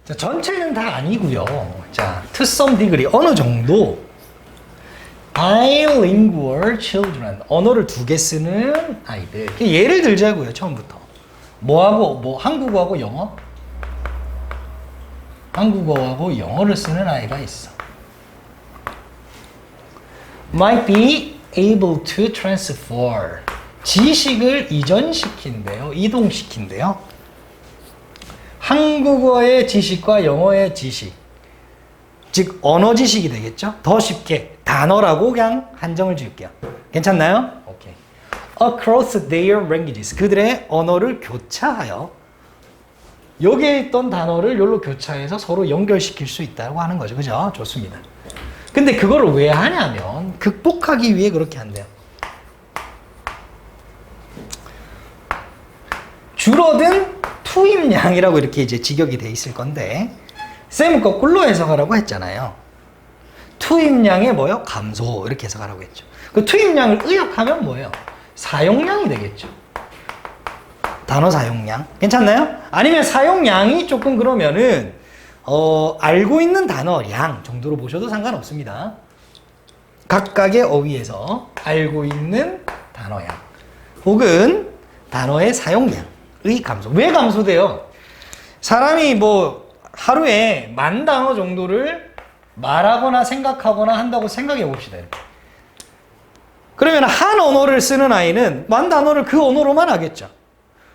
자, 전체는 다 아니고요. 자, to some degree 어느 정도 bilingual children 언어를 두 개 쓰는 아이들. 예를 들자고요. 처음부터 뭐하고 한국어하고 영어? 한국어하고 영어를 쓰는 아이가 있어. might be able to transfer 지식을 이전시킨대요. 이동시킨대요. 한국어의 지식과 영어의 지식, 즉 언어 지식이 되겠죠. 더 쉽게 단어라고 그냥 한정을 지을게요. 괜찮나요? 오케이. Across their languages 그들의 언어를 교차하여 여기에 있던 단어를 여기로 교차해서 서로 연결시킬 수 있다고 하는 거죠. 그죠? 좋습니다. 근데 그거를 왜 하냐면 극복하기 위해 그렇게 한대요. 줄어든 투입량이라고 이렇게 이제 직역이 돼 있을 건데 쌤은 거꾸로 해석하라고 했잖아요. 투입량의 뭐요? 감소 이렇게 해석하라고 했죠. 그 투입량을 의역하면 뭐예요? 사용량이 되겠죠. 단어 사용량 괜찮나요? 아니면 사용량이 조금 그러면은 알고 있는 단어량 정도로 보셔도 상관없습니다. 각각의 어휘에서 알고 있는 단어량 혹은 단어의 사용량의 감소. 왜 감소돼요? 사람이 뭐 하루에 10,000단어 정도를 말하거나 생각하거나 한다고 생각해 봅시다. 이렇게. 그러면 한 언어를 쓰는 아이는 10,000단어를 그 언어로만 하겠죠.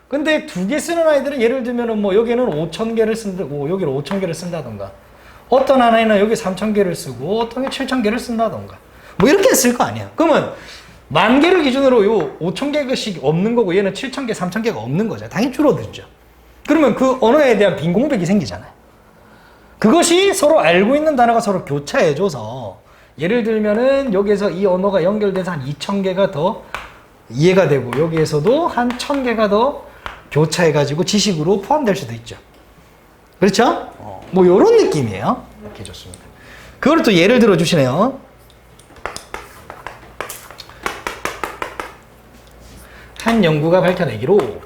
근데 두 개 쓰는 아이들은 예를 들면 뭐 여기는 5,000개를 쓴다고 여기는 5,000개를 쓴다던가 어떤 하나는 여기 3,000개를 쓰고 어떤 게 7,000개를 쓴다던가 뭐 이렇게 쓸 거 아니야. 그러면 10,000개를 기준으로 요 5,000개씩 없는 거고 얘는 7,000개, 3,000개가 없는 거죠. 당연히 줄어들죠. 그러면 그 언어에 대한 빈 공백이 생기잖아요. 그것이 서로 알고 있는 단어가 서로 교차해줘서 예를 들면은 여기에서 이 언어가 연결돼서 한 2,000개가 더 이해가 되고 여기에서도 한 1,000개가 더 교차해가지고 지식으로 포함될 수도 있죠. 그렇죠? 뭐 요런 느낌이에요. 이렇게 좋습니다. 그걸 또 예를 들어 주시네요. 한 연구가 밝혀내기로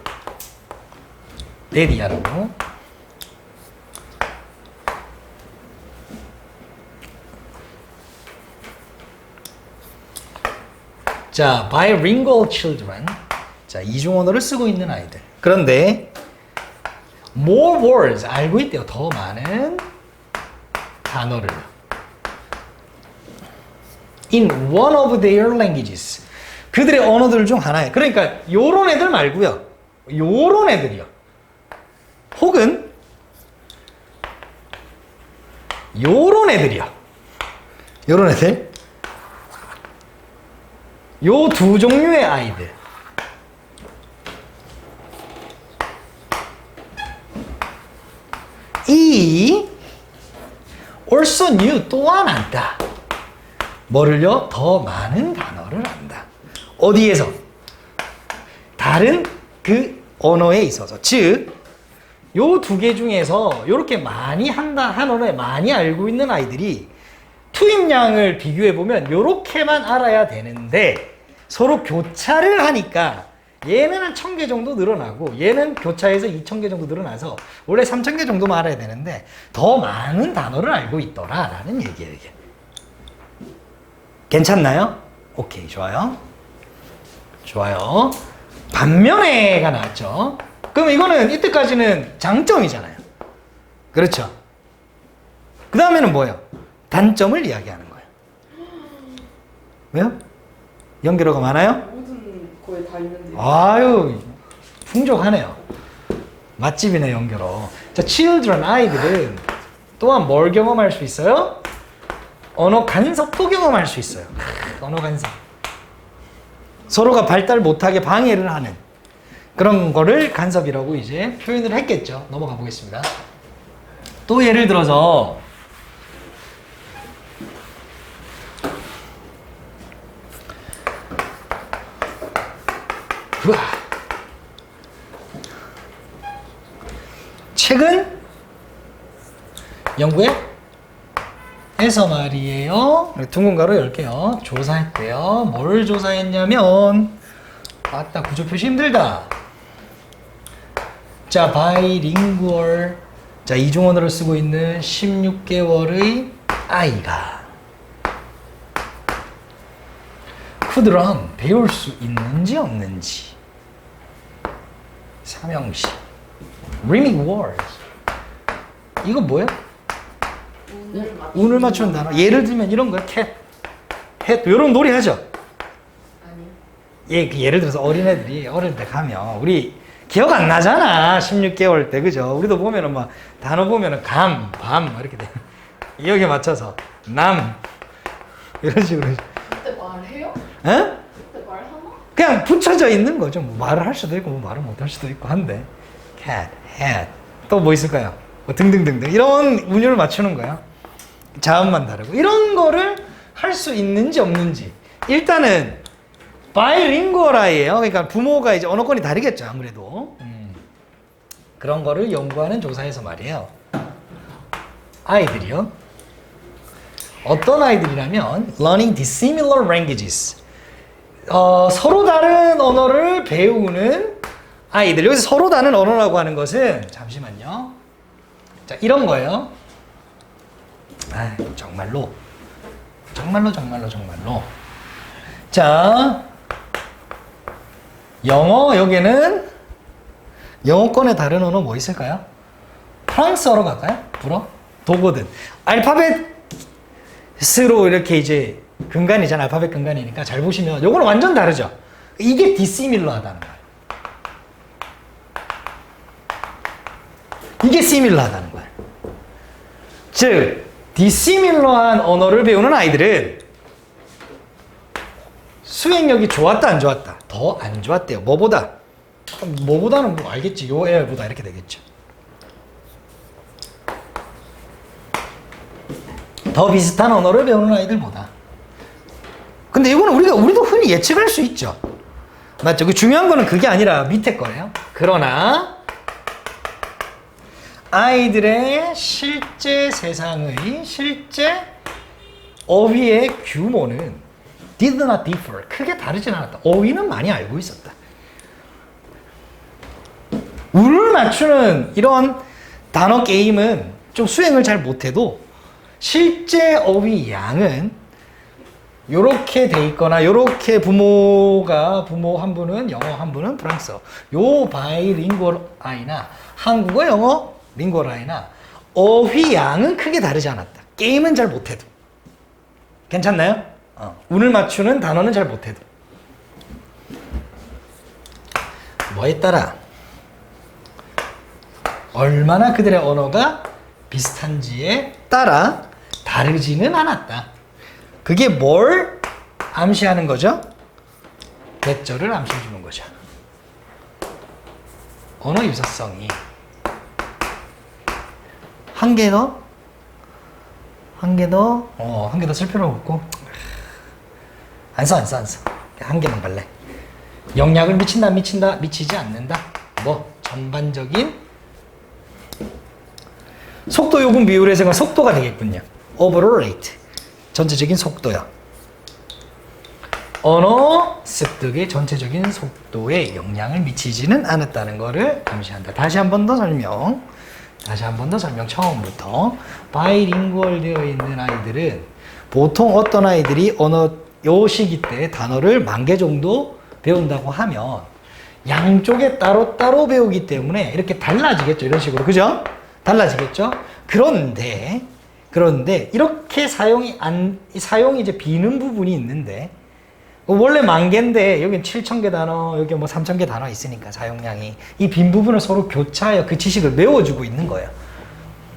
레디아라고 자, bilingual children 자, 이중 언어를 쓰고 있는 아이들. 그런데 more words 알고 있대요. 더 많은 단어를 in one of their languages 그들의 언어들 중 하나에. 그러니까 요런 애들 말고요. 요런 애들이요. 혹은 요런 애들이요. 요런 애들. 요 두 종류의 아이들. 이 also knew 또한 안다. 뭐를요? 더 많은 단어를 안다. 어디에서? 다른 그 언어에 있어서. 즉, 요 두 개 중에서 요렇게 많이 한 언어에 많이 알고 있는 아이들이 투입량을 비교해보면 요렇게만 알아야 되는데 서로 교차를 하니까 얘는 한 1,000개 정도 늘어나고 얘는 교차해서 2,000개 정도 늘어나서 원래 3,000개 정도만 알아야 되는데 더 많은 단어를 알고 있더라 라는 얘기예요. 이게. 괜찮나요? 오케이, 좋아요. 좋아요. 반면에가 나왔죠. 그럼 이거는 이때까지는 장점이잖아요. 그렇죠? 그 다음에는 뭐예요? 단점을 이야기하는 거예요. 왜요? 연결어가 많아요? 모든 거에 다 있는데. 아유, 풍족하네요. 맛집이네, 연결어. 자, children, 아이들은 또한 뭘 경험할 수 있어요? 언어 간섭도 경험할 수 있어요. 언어 간섭. 서로가 발달 못하게 방해를 하는 그런 거를 간섭이라고 이제 표현을 했겠죠. 넘어가 보겠습니다. 또 예를 들어서 우와. 최근 영국에 해서 말이에요. 둥근 가로 10개요. 조사했대요. 뭘 조사했냐면 아따 구조 표시 힘들다. 자, bilingual 자, 이중언어를 쓰고 있는 16개월의 아이가 쿠드런 배울 수 있는지 없는지. 삼형식. Rhyming words. 이거 뭐야? 운을 맞추는 단어. 예를 들면 이런 거야. cat, hat. 이런 놀이 하죠? 아니요. 예, 그 예를 들어서 어린애들이 어릴 때 가면 우리 기억 안 나잖아. 16개월 때, 그죠? 우리도 보면은 막 단어 보면은 감, 밤 이렇게 돼. 여기에 맞춰서 남 이런 식으로. 그때 말해요? 에? 그때 말하나? 그냥 붙여져 있는 거죠. 뭐 말을 할 수도 있고 뭐 말을 못 할 수도 있고 한데. cat, hat. 또 뭐 있을까요? 뭐 등등등등 이런 운율을 맞추는 거야. 자음만 다르고 이런 거를 할 수 있는지 없는지. 일단은 바이링구얼아이예요. 그러니까 부모가 이제 언어권이 다르겠죠, 아무래도. 그런 거를 연구하는 조사에서 말이에요. 아이들이요. 어떤 아이들이냐면 learning dissimilar languages. 서로 다른 언어를 배우는 아이들. 여기서 서로 다른 언어라고 하는 것은 잠시만요. 자, 이런 거예요. 아, 정말로. 자, 영어, 여기는 영어권의 다른 언어 뭐 있을까요? 프랑스어로 갈까요? 불어? 도거든. 알파벳으로 이렇게 이제 근간이잖아. 알파벳 근간이니까 잘 보시면 요거는 완전 다르죠. 이게 디시밀러하다는 거예요. 이게 시밀러하다는 거예요. 즉 디시밀러한 언어를 배우는 아이들은 수행력이 좋았다 안 좋았다? 더 안 좋았대요. 뭐보다? 뭐보다는 뭐 알겠지. 요 애보다 이렇게 되겠죠. 더 비슷한 언어를 배우는 아이들보다. 근데 이거는 우리도 흔히 예측할 수 있죠. 맞죠? 그 중요한 거는 그게 아니라 밑에 거예요. 그러나 아이들의 실제 세상의 실제 어휘의 규모는 did not differ. 크게 다르진 않았다. 어휘는 많이 알고 있었다. 운을 맞추는 이런 단어 게임은 좀 수행을 잘 못해도 실제 어휘 양은 요렇게 돼 있거나 요렇게 부모 한 분은 영어 한 분은 프랑스어. 요 바이링구얼 아이나 한국어 영어 링구얼 아이나 어휘 양은 크게 다르지 않았다. 게임은 잘 못해도. 괜찮나요? 운을 맞추는 단어는 잘 못해도. 뭐에 따라 얼마나 그들의 언어가 비슷한지에 따라 다르지는 않았다. 그게 뭘 암시하는 거죠? 대절을 암시해 주는 거죠. 언어 유사성이 한 개 더 쓸 필요 없고 안 써. 한 개만 갈래. 영향을 미치지 않는다. 뭐 전반적인 속도 요금 비율에서 속도가 되겠군요. overall rate. 전체적인 속도요. 언어 습득의 전체적인 속도에 영향을 미치지는 않았다는 것을 암시한다. 다시 한 번 더 설명 처음부터. 바이링구얼 되어 있는 아이들은 보통 어떤 아이들이 요 시기 때 단어를 10,000개 정도 배운다고 하면 양쪽에 따로따로 배우기 때문에 이렇게 달라지겠죠. 이런 식으로. 그죠? 달라지겠죠? 그런데 이렇게 사용이 이제 비는 부분이 있는데 원래 10,000개인데 여긴 7,000개 단어, 여기 뭐 3,000개 단어 있으니까 사용량이 이 빈 부분을 서로 교차하여 그 지식을 메워주고 있는 거예요.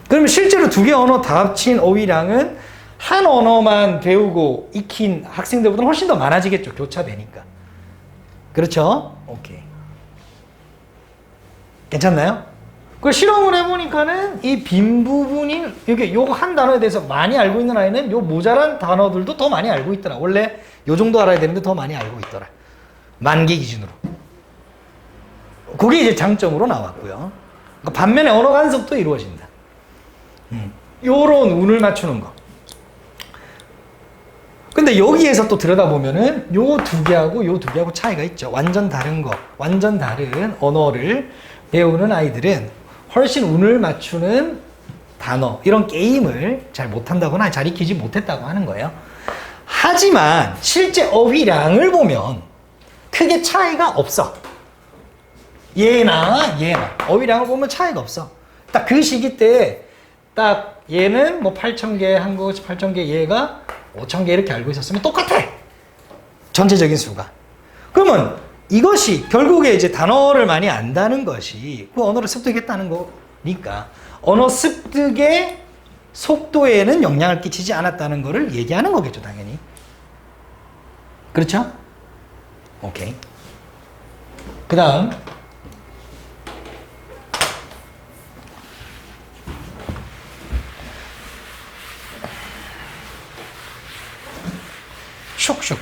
그러면 실제로 두 개 언어 다 합친 어휘량은 한 언어만 배우고 익힌 학생들보다 훨씬 더 많아지겠죠. 교차되니까. 그렇죠? 오케이. 괜찮나요? 그 실험을 해보니까는 이 빈 부분이 요거 한 단어에 대해서 많이 알고 있는 아이는 요 모자란 단어들도 더 많이 알고 있더라. 원래 요 정도 알아야 되는데 더 많이 알고 있더라. 10,000개 기준으로. 그게 이제 장점으로 나왔고요. 그러니까 반면에 언어 간섭도 이루어진다. 요런 운을 맞추는 거. 근데 여기에서 또 들여다보면은 요 두 개하고 차이가 있죠. 완전 다른 언어를 배우는 아이들은 훨씬 운을 맞추는 단어, 이런 게임을 잘 못한다거나 잘 익히지 못했다고 하는 거예요. 하지만 실제 어휘량을 보면 크게 차이가 없어. 얘나 어휘량을 보면 차이가 없어. 딱 그 시기 때 딱 얘는 뭐 8,000개, 한국어치 8,000개, 얘가 5,000개 이렇게 알고 있었으면 똑같아. 전체적인 수가. 그러면 이것이 결국에 이제 단어를 많이 안다는 것이 그 언어를 습득했다는 거니까 언어 습득의 속도에는 영향을 끼치지 않았다는 것을 얘기하는 거겠죠, 당연히. 그렇죠? 오케이. 그 다음. 슉슉.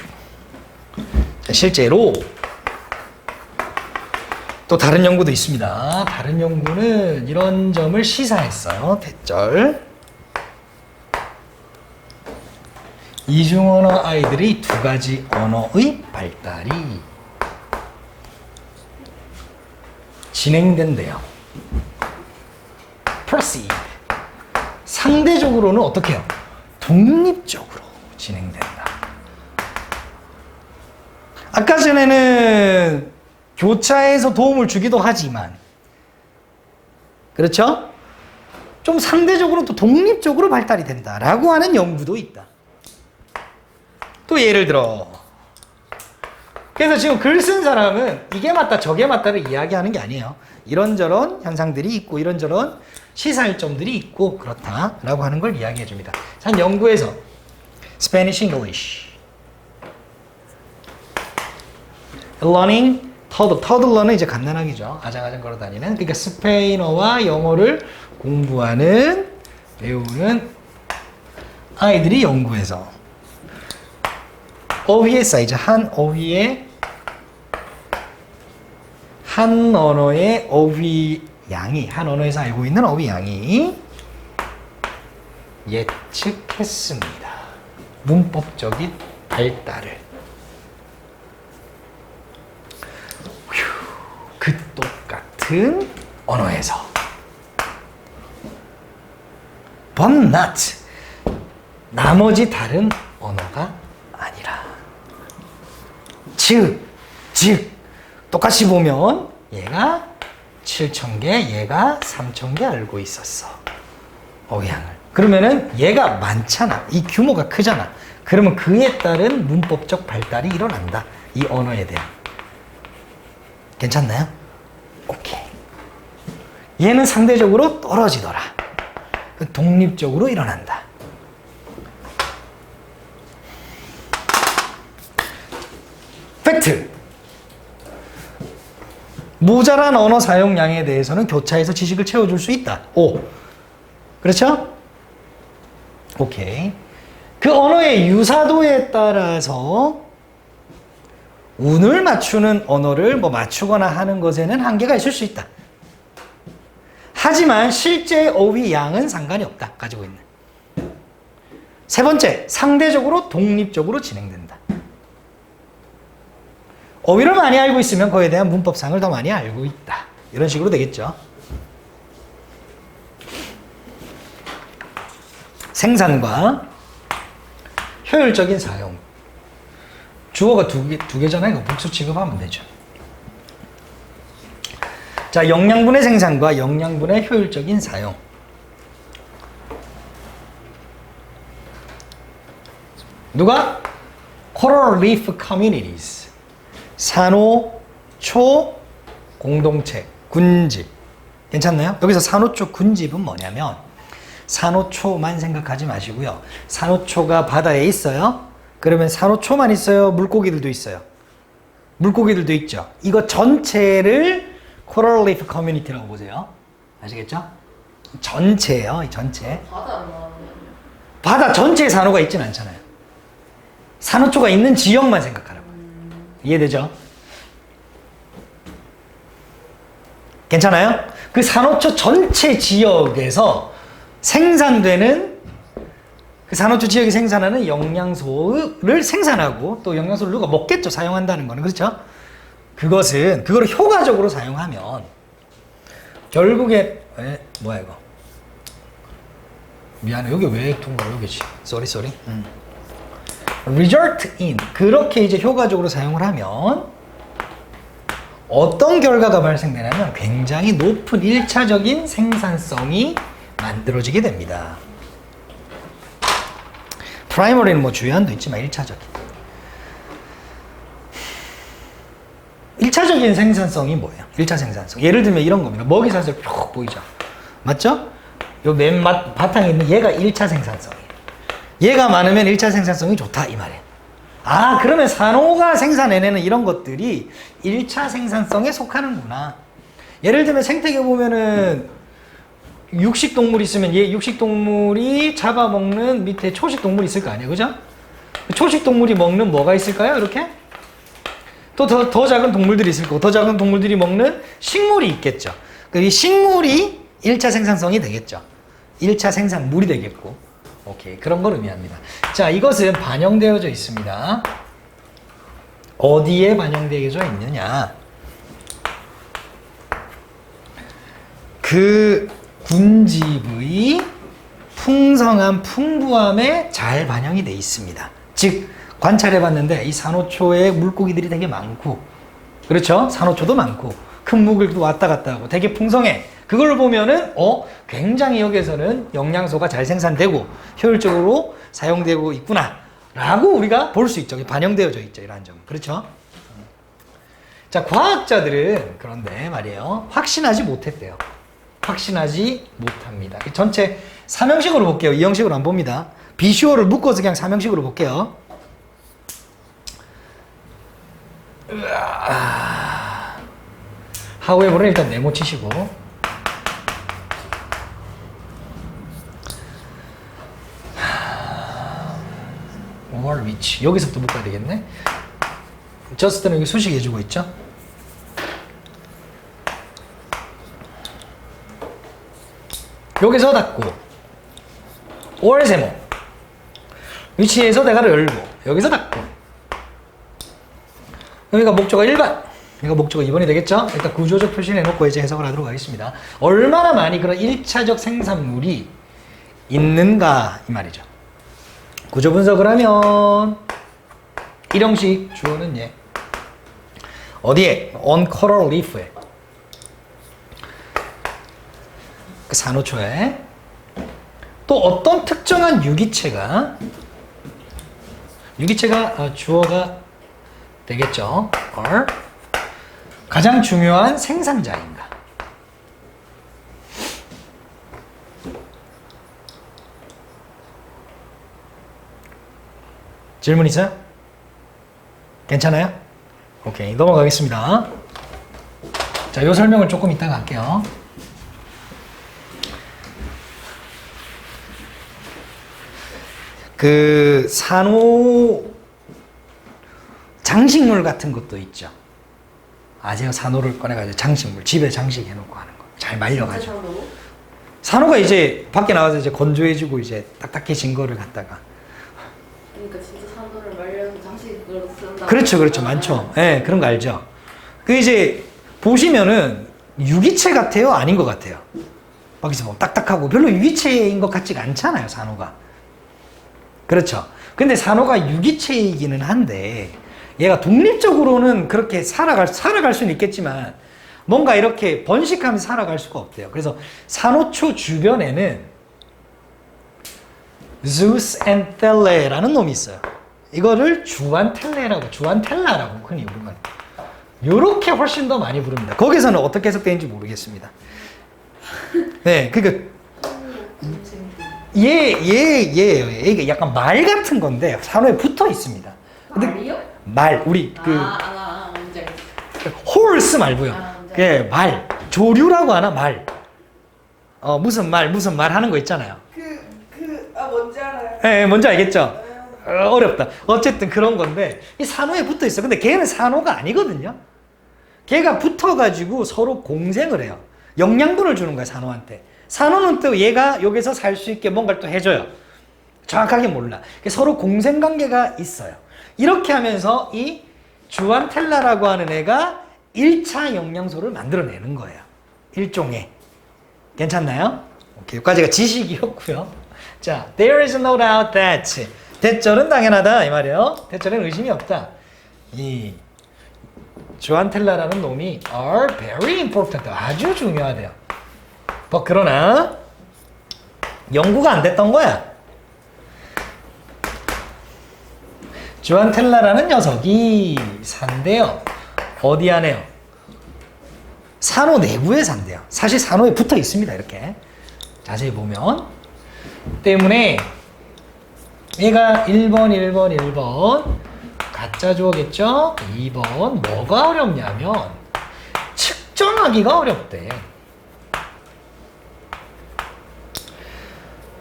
자, 실제로 또 다른 연구도 있습니다. 다른 연구는 이런 점을 시사했어요. 대절. 이중언어 아이들이 두 가지 언어의 발달이 진행된대요. Proceed. 상대적으로는 어떻게 해요? 독립적으로 진행된다. 아까 전에는 교차에서 도움을 주기도 하지만, 그렇죠? 좀 상대적으로 또 독립적으로 발달이 된다라고 하는 연구도 있다. 또 예를 들어, 그래서 지금 글 쓴 사람은 이게 맞다 저게 맞다를 이야기하는 게 아니에요. 이런저런 현상들이 있고 이런저런 시사점들이 있고 그렇다라고 하는 걸 이야기해 줍니다. 한 연구에서 Spanish English Learning toddler는 이제 갓난아기죠. 아장아장 걸어다니는. 그러니까 스페인어와 영어를 공부하는 배우는 아이들이 연구해서 어휘의 사이즈, 한 어휘의 한 언어의 어휘 양이, 한 언어에서 알고 있는 어휘 양이 예측했습니다. 문법적인 발달을. 그 똑같은 언어에서. But not. 나머지 다른 언어가 아니라. 즉, 똑같이 보면 얘가 7,000개, 얘가 3,000개 알고 있었어. 어휘양을. 그러면은 얘가 많잖아. 이 규모가 크잖아. 그러면 그에 따른 문법적 발달이 일어난다. 이 언어에 대한. 괜찮나요? 오케이. 얘는 상대적으로 떨어지더라. 독립적으로 일어난다. 팩트. 모자란 언어 사용량에 대해서는 교차에서 지식을 채워줄 수 있다. 오. 그렇죠? 오케이. 그 언어의 유사도에 따라서 운을 맞추는 언어를 뭐 맞추거나 하는 것에는 한계가 있을 수 있다. 하지만 실제 어휘 양은 상관이 없다. 가지고 있는. 세 번째, 상대적으로 독립적으로 진행된다. 어휘를 많이 알고 있으면 그에 대한 문법상을 더 많이 알고 있다. 이런 식으로 되겠죠. 생산과 효율적인 사용. 주어가 두 개잖아요. 이거 복수 취급하면 되죠. 자, 영양분의 생산과 영양분의 효율적인 사용. 누가? Coral Reef Communities. 산호초 공동체, 군집. 괜찮나요? 여기서 산호초 군집은 뭐냐면 산호초만 생각하지 마시고요. 산호초가 바다에 있어요. 그러면 산호초만 있어요? 물고기들도 있어요? 물고기들도 있죠. 이거 전체를 Coral Reef Community라고 보세요. 아시겠죠? 전체예요. 이 전체. 바다 전체에 산호가 있진 않잖아요. 산호초가 있는 지역만 생각하라고. 이해되죠? 괜찮아요? 그 산호초 전체 지역에서 생산되는 그 산호초 지역이 생산하는 영양소를 생산하고 또 영양소를 누가 먹겠죠. 사용한다는 거는. 그렇죠? 그거를 효과적으로 사용하면 결국에 뭐야 이거? 미안해. 여기 왜 통과로 여기지? 쏘리. result in. 그렇게 이제 효과적으로 사용을 하면 어떤 결과가 발생되냐면 굉장히 높은 1차적인 생산성이 만들어지게 됩니다. 프라이머리는 뭐 주요한도 있지만 1차적인 생산성이 뭐예요? 1차 생산성. 예를 들면 이런 겁니다. 먹이 사슬 쭉 보이죠? 맞죠? 요 맨 바탕에 있는 얘가 1차 생산성이에요. 얘가 많으면 1차 생산성이 좋다 이 말이에요. 아, 그러면 산호가 생산해내는 이런 것들이 1차 생산성에 속하는구나. 예를 들면 생태계 보면은 육식동물 있으면 얘 육식동물이 잡아먹는 밑에 초식동물이 있을 거 아니에요. 그죠? 초식동물이 먹는 뭐가 있을까요? 이렇게? 또 더 작은 동물들이 있을 거고 더 작은 동물들이 먹는 식물이 있겠죠. 이 식물이 1차 생산성이 되겠죠. 1차 생산물이 되겠고. 오케이. 그런 걸 의미합니다. 자, 이것은 반영되어져 있습니다. 어디에 반영되어져 있느냐? 그 군집의 풍성한 풍부함에 잘 반영이 되어 있습니다. 즉, 관찰해 봤는데 이 산호초에 물고기들이 되게 많고, 그렇죠? 산호초도 많고 큰 물고기도 왔다 갔다 하고 되게 풍성해. 그걸 보면은 굉장히 여기에서는 영양소가 잘 생산되고 효율적으로 사용되고 있구나 라고 우리가 볼 수 있죠. 반영되어져 있죠. 이러한 점. 그렇죠? 자, 과학자들은 그런데 말이에요, 확신하지 못했대요. 확신하지 못합니다. 전체 삼형식으로 볼게요. 이형식으로 안 봅니다. 비주얼을 묶어서 그냥 삼형식으로 볼게요. however는 일단 네모 치시고, or which 여기서부터 묶어야 되겠네. just는 여기 수식 해주고 있죠. 여기서 닫고 or 세모 위치에서 대가를 열고 여기서 닫고, 여기가 목적어 1번, 여기가 목적어 2번이 되겠죠? 일단 구조적 표시를 해놓고 이제 해석을 하도록 하겠습니다. 얼마나 많이 그런 1차적 생산물이 있는가 이 말이죠. 구조 분석을 하면 일형식 주어는 얘 어디에? on coral leaf에, 그 산호초에 또 어떤 특정한 유기체가 주어가 되겠죠. or 가장 중요한 생산자인가. 질문 있어요? 괜찮아요? 오케이, 넘어가겠습니다. 자, 요 설명을 조금 이따가 할게요. 그 산호 장식물 같은 것도 있죠. 아세요? 산호를 꺼내가지고 장식물, 집에 장식해놓고 하는 거. 잘 말려가지고. 산호가 이제 밖에 나와서 이제 건조해지고 이제 딱딱해진 거를 갖다가. 그러니까 진짜 산호를 말려서 장식으로 쓴다. 그렇죠. 많죠. 예, 네, 그런 거 알죠? 그 이제 보시면은 유기체 같아요? 아닌 것 같아요? 밖에서 뭐 딱딱하고 별로 유기체인 것 같지가 않잖아요, 산호가. 그렇죠. 근데 산호가 유기체이기는 한데 얘가 독립적으로는 그렇게 살아갈 수는 있겠지만 뭔가 이렇게 번식하면서 살아갈 수가 없대요. 그래서 산호초 주변에는 zusentelle라는 놈이 있어요. 이거를 주안텔라라고 흔히 부르면, 요렇게 훨씬 더 많이 부릅니다. 거기서는 어떻게 해석되는지 모르겠습니다. 네, 그러니까 얘 약간 말 같은 건데 산호에 붙어 있습니다. 근데 말이요? 말, 우리 뭔지 알겠어. 홀스 말고요. 예, 말, 조류라고 하나 말. 무슨 말 하는 거 있잖아요. 뭔지 알아요. 예, 뭔지 알겠죠? 어렵다. 어쨌든 그런 건데 이 산호에 붙어 있어. 근데 걔는 산호가 아니거든요. 걔가 붙어가지고 서로 공생을 해요. 영양분을 주는 거야, 산호한테. 산호는 또 얘가 여기서 살 수 있게 뭔가를 또 해줘요. 정확하게 몰라. 서로 공생 관계가 있어요. 이렇게 하면서 이 주안텔라라고 하는 애가 1차 영양소를 만들어내는 거예요. 일종의. 괜찮나요? 오케이, 여기까지가 지식이었고요. 자, there is no doubt that. 대절은 당연하다 이 말이에요. 대절엔 의심이 없다. 이 주안 텔라라는 놈이 are very important. 아주 중요하대요. 그러나 연구가 안 됐던 거야. 주안 텔라라는 녀석이 산대요. 어디 안에요? 산호 내부에 산대요. 사실 산호에 붙어 있습니다. 이렇게 자세히 보면. 때문에 얘가 1번 가짜 주어겠죠? 2번 뭐가 어렵냐면 측정하기가 어렵대.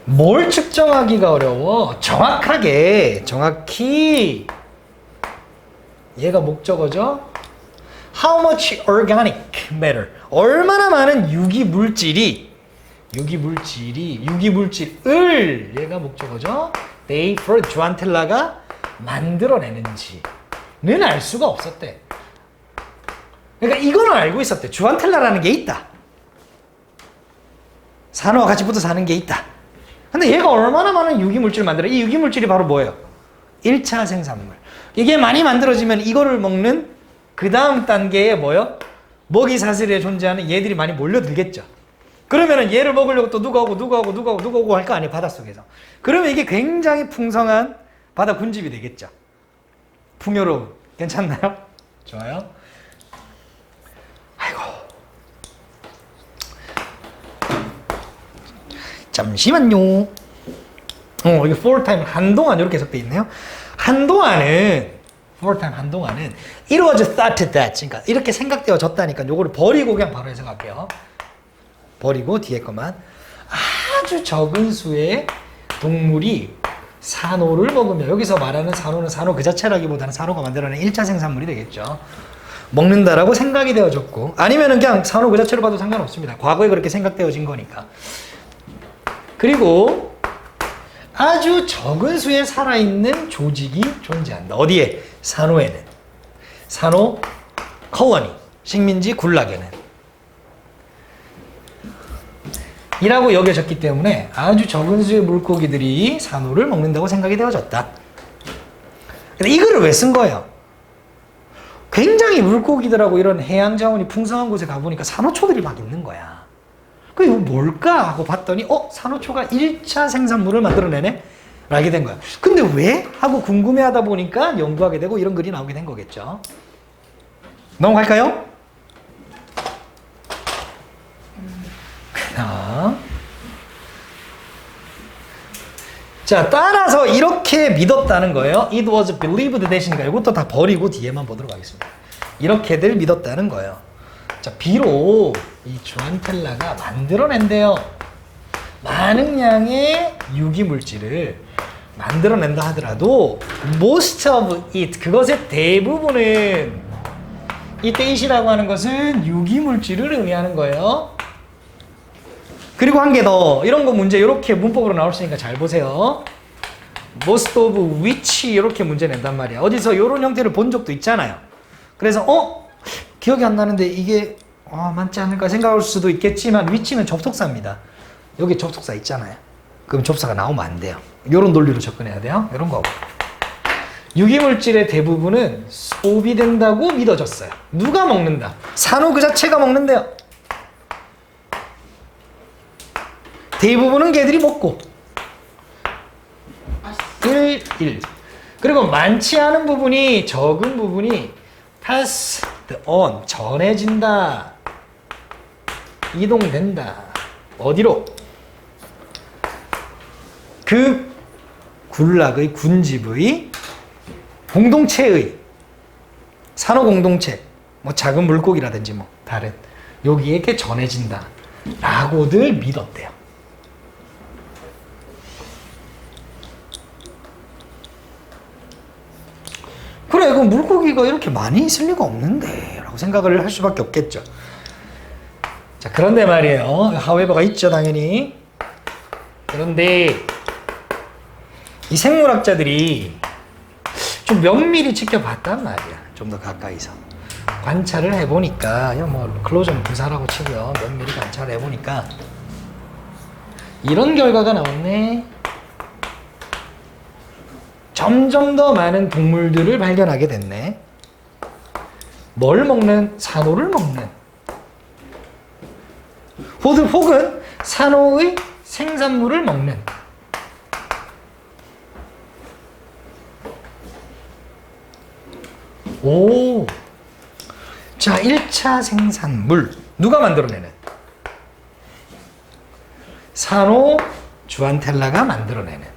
뭘 측정하기가 어려워? 정확히 얘가 목적어죠? How much organic matter? 얼마나 많은 유기물질을 얘가 목적어죠? they for 주안텔라가 만들어내는지는 알 수가 없었대. 그러니까 이거는 알고 있었대. 주안텔라라는 게 있다. 산호와 같이 붙어 사는 게 있다. 근데 얘가 얼마나 많은 유기물질을 만들어? 이 유기물질이 바로 뭐예요? 1차 생산물. 이게 많이 만들어지면 이거를 먹는 그 다음 단계에 뭐요? 먹이 사슬에 존재하는 얘들이 많이 몰려들겠죠. 그러면은 얘를 먹으려고 또 누가 오고 할 거 아니에요, 바닷속에서. 그러면 이게 굉장히 풍성한 바다 군집이 되겠죠. 풍요로움. 괜찮나요? 좋아요. 아이고. 잠시만요. 여기 for time 한동안 이렇게 해석되어 있네요. 한동안은 it was thought that, 그러니까 이렇게 생각되어졌다니까 요거를 버리고 그냥 바로 해석할게요. 버리고 뒤에 것만. 아주 적은 수의 동물이 산호를 먹으며, 여기서 말하는 산호는 산호 그 자체라기보다는 산호가 만들어낸 1차 생산물이 되겠죠. 먹는다라고 생각이 되어졌고, 아니면은 그냥 산호 그 자체로 봐도 상관없습니다. 과거에 그렇게 생각되어진 거니까. 그리고 아주 적은 수의 살아있는 조직이 존재한다. 어디에? 산호에는. 산호 컬러니, 식민지 군락에는. 이라고 여겨졌기 때문에 아주 적은 수의 물고기들이 산호를 먹는다고 생각이 되어졌다. 근데 이거를 왜 쓴 거예요? 굉장히 물고기들하고 이런 해양 자원이 풍성한 곳에 가보니까 산호초들이 막 있는 거야. 그 이거 뭘까 하고 봤더니 산호초가 1차 생산물을 만들어내네? 라게 된 거야. 근데 왜? 하고 궁금해하다 보니까 연구하게 되고 이런 글이 나오게 된 거겠죠. 넘어갈까요? 자, 따라서 이렇게 믿었다는 거예요. It was believed that이니까 이것도 다 버리고 뒤에만 보도록 하겠습니다. 이렇게들 믿었다는 거예요. 자, 비록 이 주안텔라가 만들어낸대요. 많은 양의 유기물질을 만들어낸다 하더라도 most of it, 그것의 대부분은, 이때 it이라고 하는 것은 유기물질을 의미하는 거예요. 그리고 한 개 더, 이런 거 문제 이렇게 문법으로 나올 수 있으니까 잘 보세요. most of which 이렇게 문제 낸단 말이야. 어디서 이런 형태를 본 적도 있잖아요. 그래서 기억이 안 나는데 이게 맞지 않을까 생각할 수도 있겠지만 which는 접속사입니다. 여기 접속사 있잖아요. 그럼 접속사가 나오면 안 돼요. 이런 논리로 접근해야 돼요. 이런 거. 유기물질의 대부분은 소비된다고 믿어졌어요. 누가 먹는다? 산호 그 자체가 먹는데요. 대부분은 걔들이 먹고 1. 그리고 많지 않은 부분이, 적은 부분이 passed on, 전해진다, 이동된다. 어디로? 그 군락의, 군집의 공동체의, 산호 공동체, 뭐 작은 물고기라든지 뭐 다른, 여기에게 전해진다 라고들 믿었대요. 그래, 그 물고기가 이렇게 많이 있을 리가 없는데 라고 생각을 할 수밖에 없겠죠. 자, 그런데 말이에요. however가 있죠, 당연히. 그런데 이 생물학자들이 좀 면밀히 지켜봤단 말이야. 좀 더 가까이서 관찰을 해보니까, 뭐 클로저는 부사라고 치고요, 면밀히 관찰을 해보니까 이런 결과가 나왔네. 점점 더 많은 동물들을 발견하게 됐네. 뭘 먹는? 산호를 먹는. 혹은 산호의 생산물을 먹는. 오. 자, 1차 생산물. 누가 만들어내는? 산호 주안텔라가 만들어내는.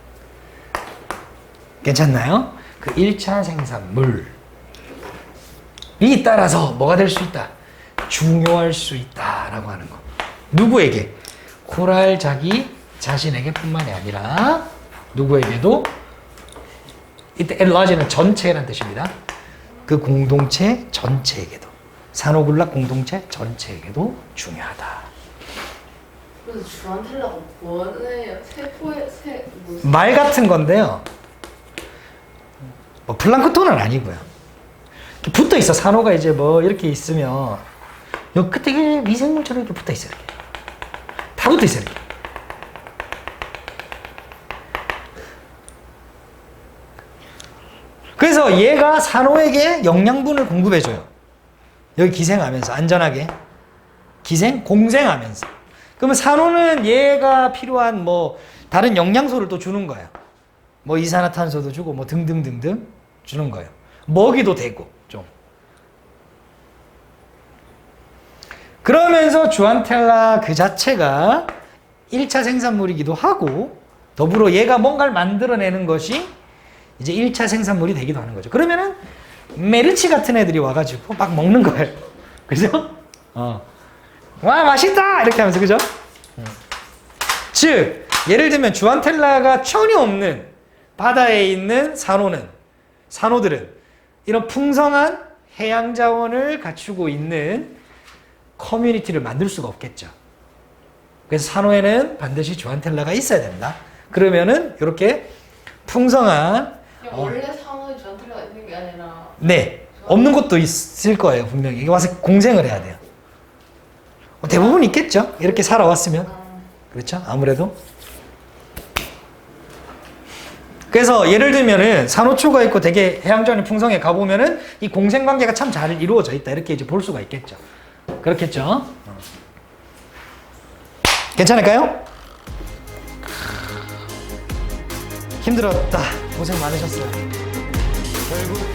괜찮나요? 그 1차 생산물이 따라서 뭐가 될 수 있다? 중요할 수 있다라고 하는 거. 누구에게? 코랄 자신에게 뿐만이 아니라 누구에게도, 이때 enlarge는 전체라는 뜻입니다. 그 공동체 전체에게도, 산호군락 공동체 전체에게도 중요하다. 그래서 주안텔라가 뭐예요? 무슨 말 같은 건데요. 뭐 플랑크톤은 아니고요. 이렇게 붙어 있어. 산호가 이제 뭐 이렇게 있으면 요 끝에 이게 미생물처럼 이렇게 붙어 있어요. 이렇게. 다 붙어 있어요. 이렇게. 그래서 얘가 산호에게 영양분을 공급해줘요. 여기 기생하면서 안전하게 공생하면서. 그러면 산호는 얘가 필요한 뭐 다른 영양소를 또 주는 거예요. 뭐 이산화탄소도 주고 뭐 등등등등 주는 거예요. 먹이도 되고 좀. 그러면서 주안텔라 그 자체가 1차 생산물이기도 하고 더불어 얘가 뭔가를 만들어내는 것이 이제 1차 생산물이 되기도 하는 거죠. 그러면은 메르치 같은 애들이 와가지고 막 먹는 거예요. 그죠? 와 맛있다 이렇게 하면서 그죠? 즉 예를 들면 주안텔라가 전혀 없는 바다에 있는 산호들은 이런 풍성한 해양 자원을 갖추고 있는 커뮤니티를 만들 수가 없겠죠. 그래서 산호에는 반드시 주안텔라가 있어야 된다. 그러면은 이렇게 풍성한 원래 산호에 주안텔라가 있는 게 아니라 네 없는 곳도 있을 거예요. 분명히 이게 와서 공생을 해야 돼요. 대부분 있겠죠. 이렇게 살아왔으면 그렇죠. 아무래도 그래서 예를 들면은 산호초가 있고 되게 해양자원이 풍성해 가보면은 이 공생 관계가 참 잘 이루어져 있다 이렇게 이제 볼 수가 있겠죠. 그렇겠죠. 괜찮을까요? 힘들었다. 고생 많으셨어요. 결국